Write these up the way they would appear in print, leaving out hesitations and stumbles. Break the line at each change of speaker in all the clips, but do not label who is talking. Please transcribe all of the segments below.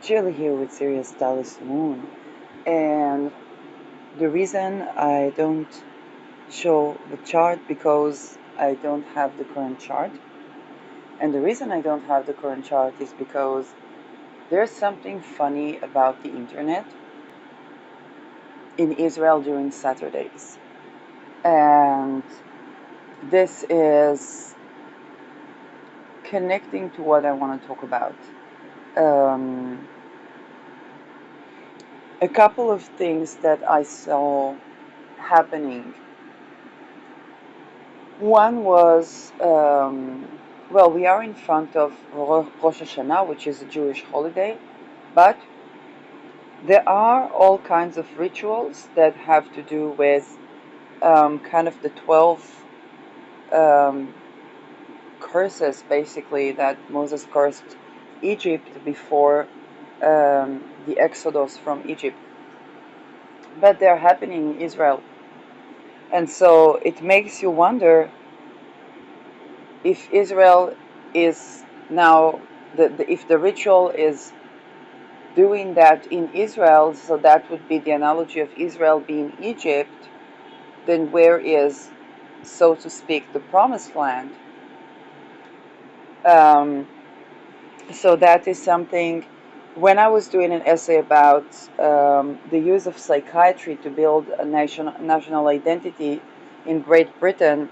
Jill here with Sirius Dallas Moon. And the reason I don't show the chart because I don't have the current chart. And the reason I don't have the current chart is because there's something funny about the internet in Israel during Saturdays. And this is connecting to what I want to talk about. Um, a couple of things that I saw happening. One was, well, we are in front of Rosh Hashanah, which is a Jewish holiday, but there are all kinds of rituals that have to do with kind of the 12 um, curses, basically, that Moses cursed Egypt before the Exodus from Egypt. But they're happening in Israel. And so it makes you wonder if Israel is now, if the ritual is doing that in Israel, so that would be the analogy of Israel being Egypt, then where is, so to speak, the promised land? Um, so that is something. When I was doing an essay about the use of psychiatry to build a national identity in Great Britain,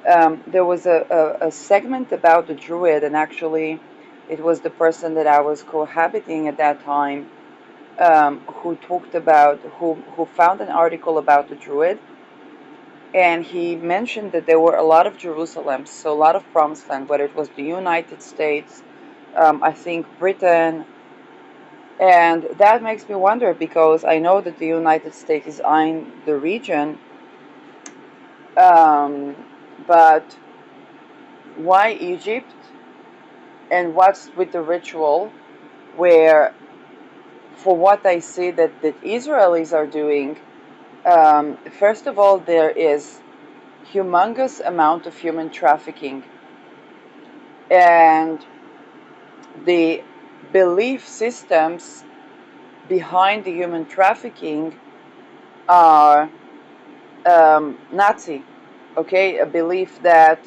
there was a segment about the Druid, and actually it was the person that I was cohabiting at that time who talked about, who found an article about the Druid, and he mentioned that there were a lot of Jerusalems, so a lot of promised land, whether it was the United States, I think Britain, and that makes me wonder because I know that the United States is eyeing the region, but why Egypt? And what's with the ritual where, for what I see that Israelis are doing, first of all, there is humongous amount of human trafficking, and the belief systems behind the human trafficking are Nazi, okay, a belief that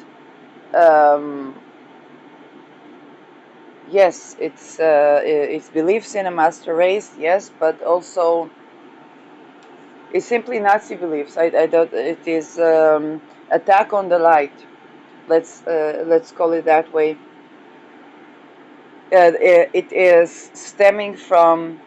yes, it's beliefs in a master race, yes, but also it's simply Nazi beliefs. I don't. It is attack on the light. Let's call it that way. It is stemming from,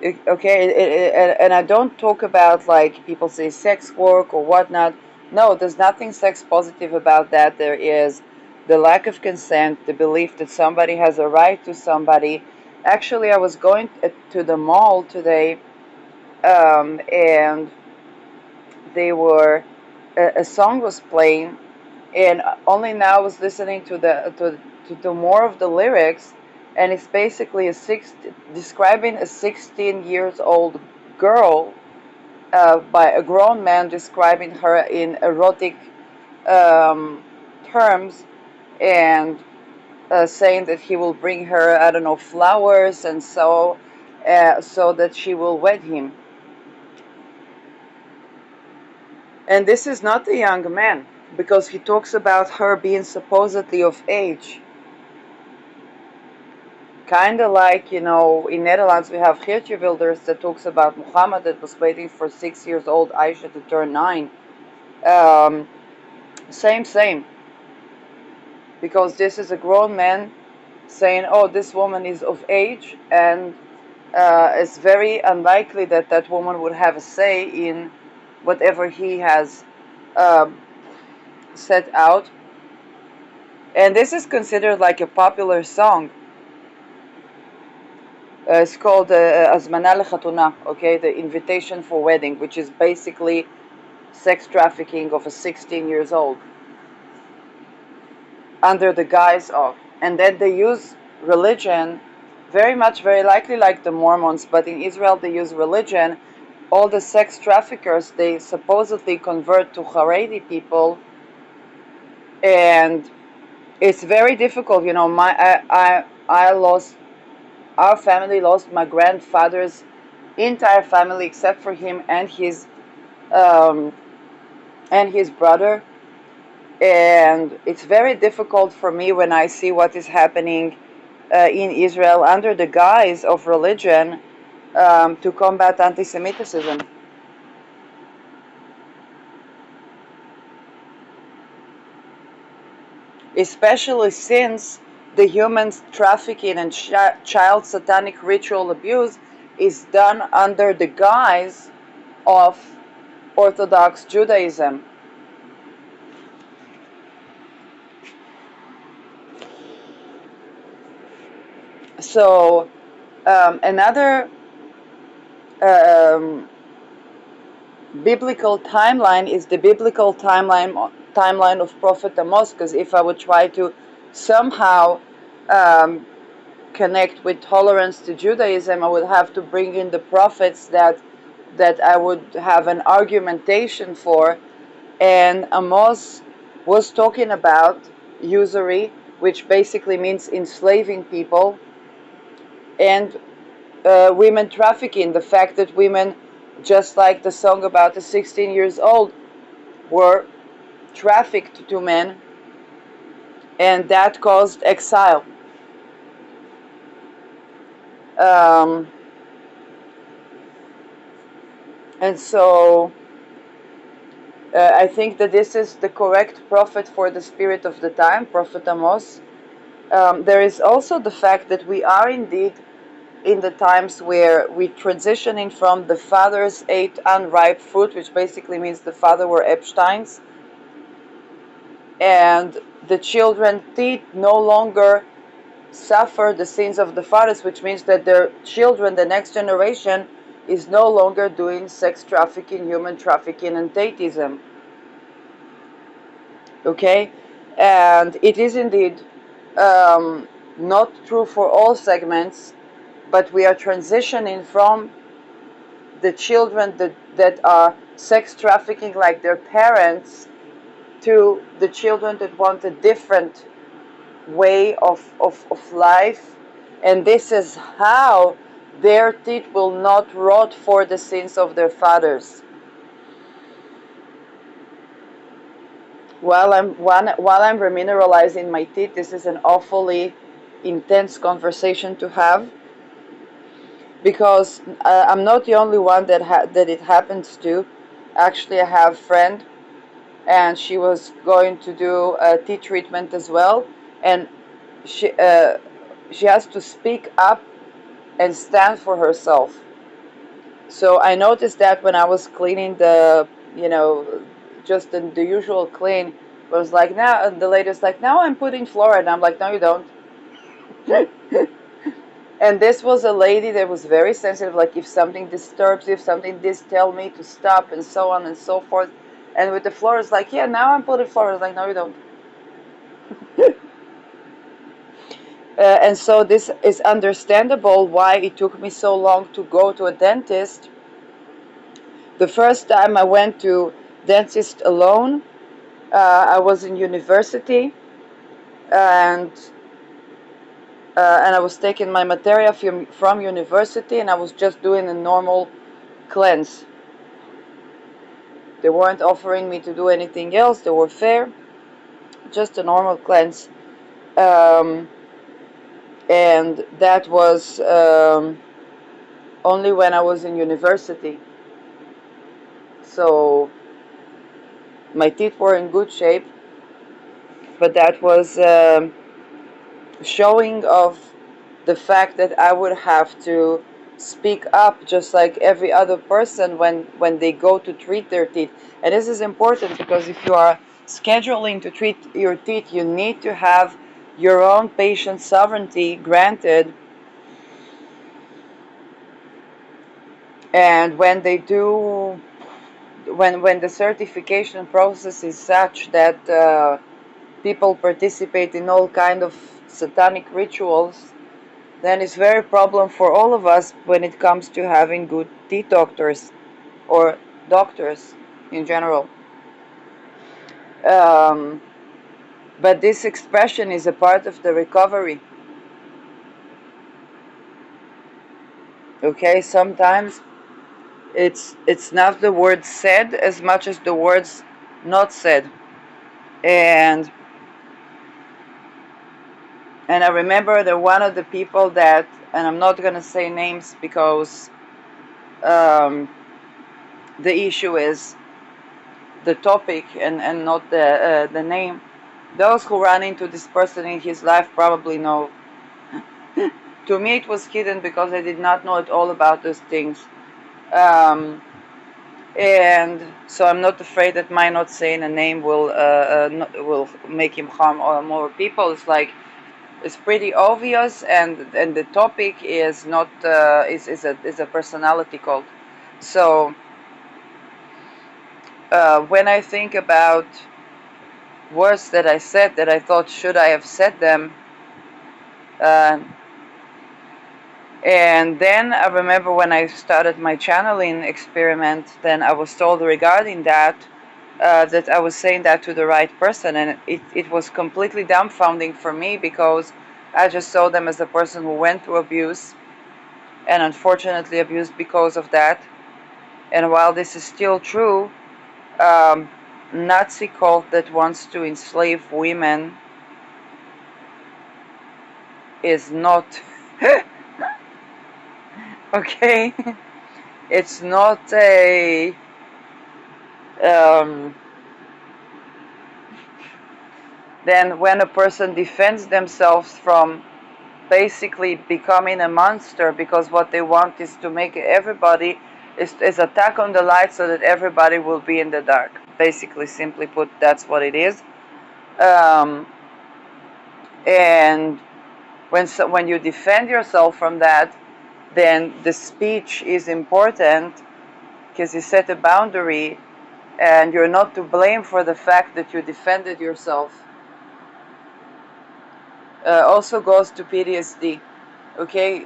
okay, and I don't talk about like people say sex work or whatnot. No, there's nothing sex positive about that. There is the lack of consent, the belief that somebody has a right to somebody. Actually, I was going to the mall today, and they were a song was playing, and only now I was listening to the more of the lyrics, and it's basically describing a 16 years old girl by a grown man describing her in erotic terms, and saying that he will bring her, I don't know, flowers, and so that she will wed him. And this is not a young man, because he talks about her being supposedly of age. Kind of like, in Netherlands we have Geertje Wilders that talks about Muhammad that was waiting for 6 years old Aisha to turn 9. Um, same. Because this is a grown man saying, oh, this woman is of age, and it's very unlikely that that woman would have a say in whatever he has set out. And this is considered like a popular song. It's called Azmana Lechatuna, okay, the invitation for wedding, which is basically sex trafficking of a 16 years old under the guise of. And then they use religion, very likely like the Mormons, but in Israel they use religion. All the sex traffickers, they supposedly convert to Haredi people, and it's very difficult. I lost our family lost my grandfather's entire family except for him um, and his brother. And it's very difficult for me when I see what is happening in Israel under the guise of religion to combat anti-Semitism. Especially since the human trafficking and child satanic ritual abuse is done under the guise of Orthodox Judaism. So another um, biblical timeline is the biblical timeline of Prophet Amos. Because if I would try to somehow um, connect with tolerance to Judaism, I would have to bring in the prophets that I would have an argumentation for. And Amos was talking about usury, which basically means enslaving people, and women trafficking. The fact that women, just like the song about the 16 years old, were trafficked to men, and that caused exile. Um, and so I think that this is the correct prophet for the spirit of the time, Prophet Amos. There is also the fact that we are indeed in the times where we transitioning from the fathers ate unripe fruit, which basically means the father were Epstein's, and the children did no longer suffer the sins of the fathers, which means that their children, the next generation, is no longer doing sex trafficking, human trafficking, and Tatism. Okay, and it is indeed not true for all segments, but we are transitioning from the children that are sex trafficking like their parents to the children that want a different way of life, and this is how their teeth will not rot for the sins of their fathers. While I'm remineralizing my teeth, this is an awfully intense conversation to have, because I'm not the only one that it happens to. Actually, I have a friend, and she was going to do a teeth treatment as well, and she has to speak up and stand for herself. So I noticed that when I was cleaning just the usual clean, it was like, now, and the lady's like, now I'm putting fluoride. And I'm like, no, you don't. And this was a lady that was very sensitive, like if something disturbs you, if something tell me to stop, and so on and so forth. And with the fluoride, it's like, yeah, now I'm putting fluoride. It's like, no, you don't. And so this is understandable why it took me so long to go to a dentist. The first time I went to dentist alone, I was in university, and I was taking my materia from university, and I was just doing a normal cleanse. They weren't offering me to do anything else. They were fair, just a normal cleanse. And that was only when I was in university. So my teeth were in good shape, but that was showing of the fact that I would have to speak up just like every other person when they go to treat their teeth. And this is important because if you are scheduling to treat your teeth, you need to have your own patient sovereignty granted. And when they do, when the certification process is such that people participate in all kind of satanic rituals, then it's very problem for all of us when it comes to having good teeth doctors or doctors in general. Um, but this expression is a part of the recovery. Okay, sometimes it's not the words said as much as the words not said. And I remember that one of the people that, and I'm not gonna say names because the issue is the topic and not the name. Those who run into this person in his life probably know. To me, it was hidden because I did not know at all about those things. Um, and so I'm not afraid that my not saying a name will make him harm more people. It's like it's pretty obvious, and the topic is not is a personality cult. So when I think about words that I said that I thought should I have said them, uh, and then I remember when I started my channeling experiment, then I was told regarding that that I was saying that to the right person, and it was completely dumbfounding for me because I just saw them as a person who went through abuse and unfortunately abused because of that. And while this is still true, um, Nazi cult that wants to enslave women is not okay. It's not a um, then when a person defends themselves from basically becoming a monster because what they want is to make everybody is attack on the light so that everybody will be in the dark. Basically, simply put, that's what it is. Um, and when you defend yourself from that, then the speech is important because you set a boundary and you're not to blame for the fact that you defended yourself. Also goes to PTSD, okay?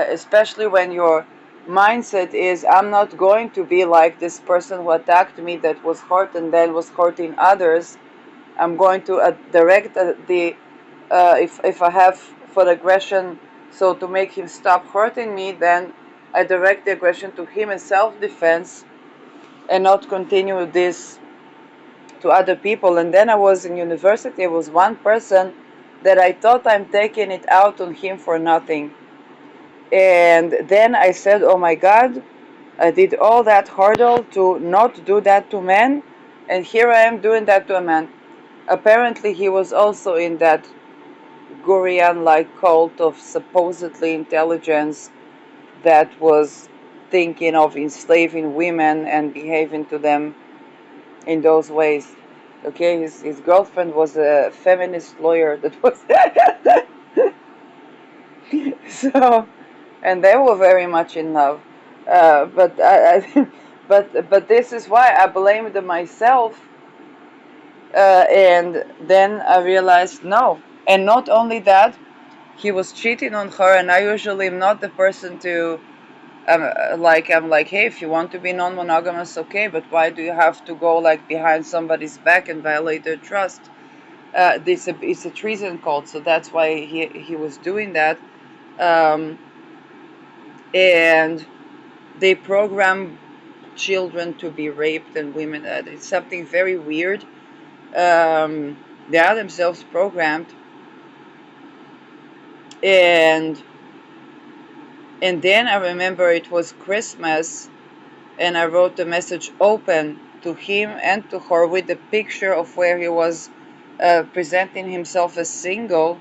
Especially when your mindset is, I'm not going to be like this person who attacked me that was hurt and then was hurting others. I'm going to direct if I have for aggression, so to make him stop hurting me, then I direct the aggression to him in self-defense and not continue this to other people. And then I was in university, I was one person that I thought I'm taking it out on him for nothing. And then I said, oh my God, I did all that hurdle to not do that to men, and here I am doing that to a man. Apparently he was also in that Gurian-like cult of supposedly intelligence that was thinking of enslaving women and behaving to them in those ways. Okay, his girlfriend was a feminist lawyer that was so, and they were very much in love. But but this is why I blamed myself, and then I realized no. And not only that, he was cheating on her, and I usually am not the person to I'm like, hey, if you want to be non-monogamous, okay, but why do you have to go like behind somebody's back and violate their trust? It's a treason cult, so that's why he was doing that. Um, and they program children to be raped and women. It's something very weird. They are themselves programmed, and then I remember it was Christmas, and I wrote the message open to him and to her with the picture of where he was presenting himself as single.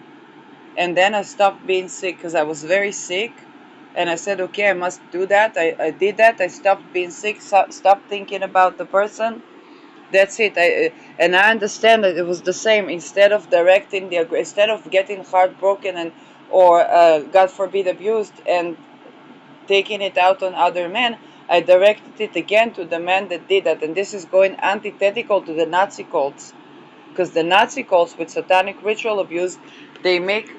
And then I stopped being sick because I was very sick. And I said, okay, I must do that. I did that. I stopped being sick, stopped thinking about the person. That's it. And I understand that it was the same. Instead of directing instead of getting heartbroken and or God forbid abused and taking it out on other men, I directed it again to the man that did that. And this is going antithetical to the Nazi cults. Because the Nazi cults with satanic ritual abuse, they make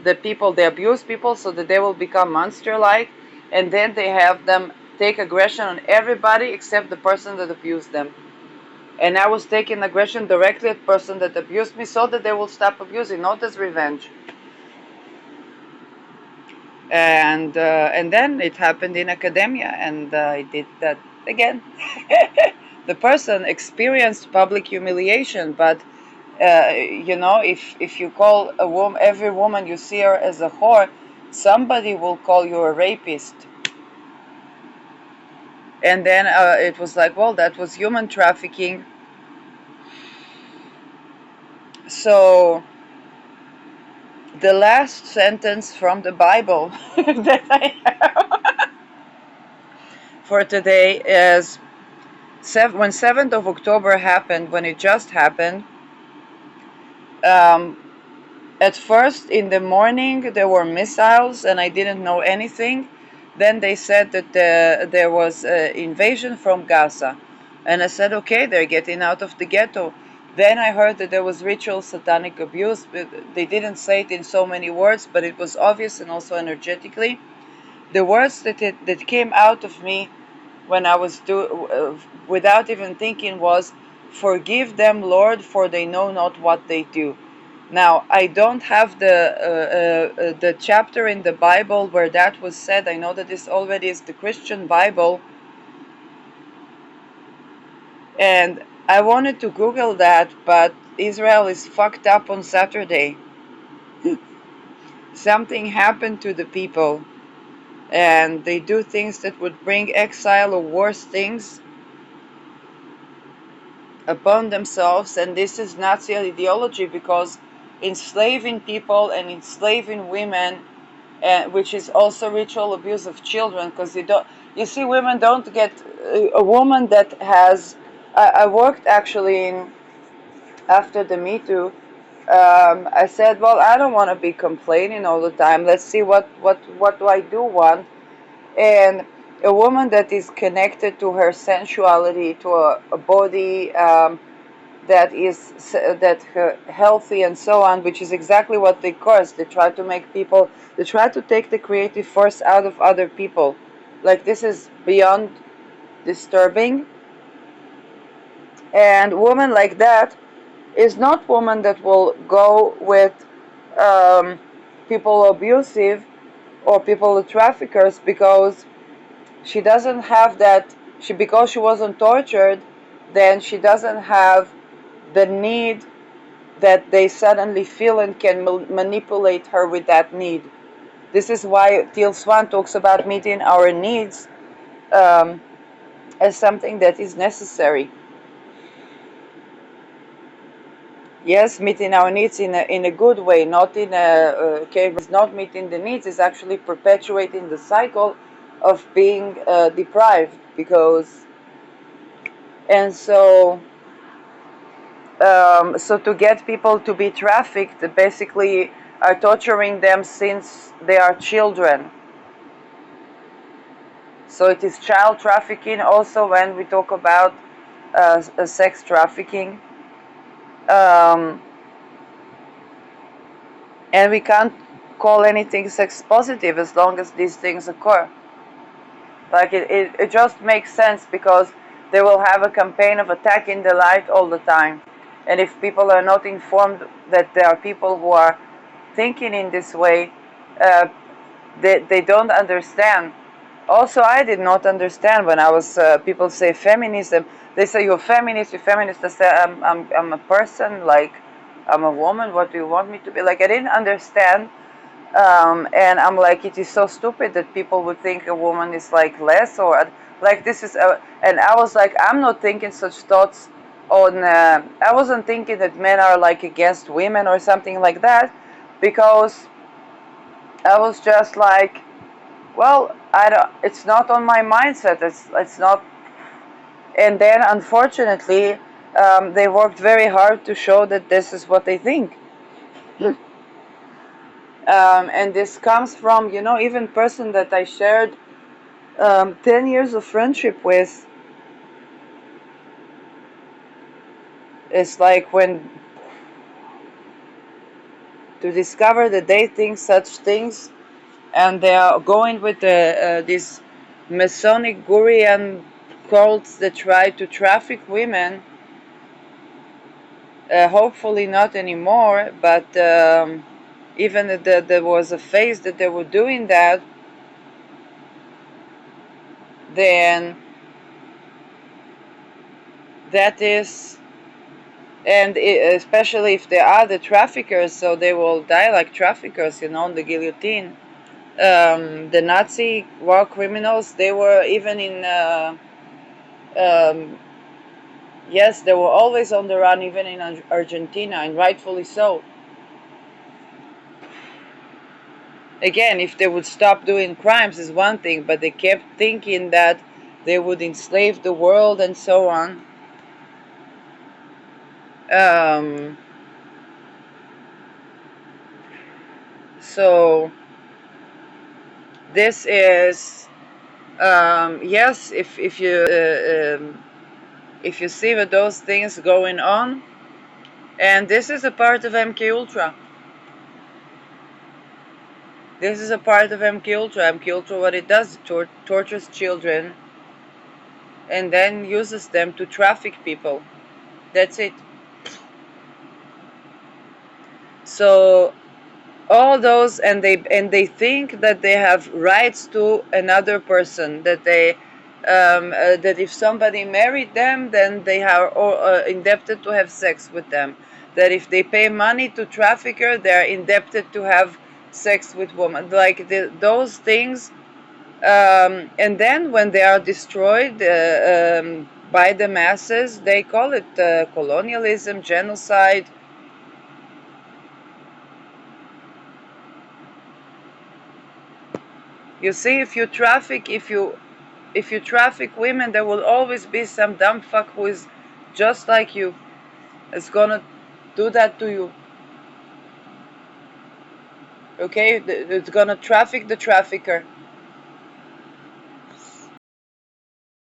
the people, they abuse people so that they will become monster-like, and then they have them take aggression on everybody except the person that abused them. And I was taking aggression directly at the person that abused me so that they will stop abusing, not as revenge. And then it happened in academia, and I did that again. The person experienced public humiliation, but if you call a woman, every woman you see her as a whore, somebody will call you a rapist. And then it was like, well, that was human trafficking. So the last sentence from the Bible that I have for today is, when 7th of October happened, when it just happened, um, at first in the morning there were missiles and I didn't know anything. Then they said that there was an invasion from Gaza. And I said, okay, they're getting out of the ghetto. Then I heard that there was ritual satanic abuse. They didn't say it in so many words, but it was obvious and also energetically. The words that came out of me when I was without even thinking was, "Forgive them, Lord, for they know not what they do." Now, I don't have the chapter in the Bible where that was said. I know that this already is the Christian Bible, and I wanted to Google that, but Israel is fucked up on Saturday. Something happened to the people, and they do things that would bring exile or worse things upon themselves, and this is Nazi ideology, because enslaving people and enslaving women, which is also ritual abuse of children, because you see, women don't get a woman that has. I worked actually in after the Me Too. I said, well, I don't want to be complaining all the time. Let's see what do I do want, and a woman that is connected to her sensuality, to a body. That is that healthy and so on, which is exactly what they curse. They try to make people, they try to take the creative force out of other people. Like, this is beyond disturbing. And woman like that is not woman that will go with people abusive or people traffickers, because she doesn't have that. Because she wasn't tortured, then she doesn't have the need that they suddenly feel and can manipulate her with that need. This is why Teal Swan talks about meeting our needs as something that is necessary. Yes, meeting our needs in a good way, not in a not meeting the needs is actually perpetuating the cycle of being deprived, because and so to get people to be trafficked, basically are torturing them since they are children. So it is child trafficking also when we talk about sex trafficking. Um, and we can't call anything sex positive as long as these things occur. Like, it just makes sense, because they will have a campaign of attacking the light all the time. And if people are not informed that there are people who are thinking in this way, they don't understand. Also, I did not understand when I was, people say feminism, they say you're feminist, I say I'm a person, like, I'm a woman, what do you want me to be? Like, I didn't understand, and I'm like, it is so stupid that people would think a woman is like less, or like this is, and I was like, I'm not thinking such thoughts on, I wasn't thinking that men are like against women or something like that, because I was just like, well, I don't, it's not on my mindset. It's not. And then, unfortunately, they worked very hard to show that this is what they think. And this comes from, even person that I shared 10 years of friendship with. It's like, when to discover that they think such things, and they are going with these Masonic Gurian cults that try to traffic women. Hopefully not anymore, but even if there was a phase that they were doing that, then that is, and especially if they are the traffickers, so they will die like traffickers, on the guillotine. The Nazi war criminals, they were even in, yes, they were always on the run, even in Argentina, and rightfully so. Again, if they would stop doing crimes is one thing, but they kept thinking that they would enslave the world and so on. So this is, yes, if you see that those things going on, and this is a part of MK Ultra. This is a part of MK Ultra. MK Ultra, what it does, tortures children and then uses them to traffic people. That's it. So all those, and they think that they have rights to another person, that they that if somebody married them, then they are indebted to have sex with them. That if they pay money to trafficker, they are indebted to have sex with women. Like those things. And then when they are destroyed by the masses, they call it colonialism, genocide. You see, if you traffic women, there will always be some dumb fuck who is just like you. It's gonna do that to you. Okay, it's gonna traffic the trafficker.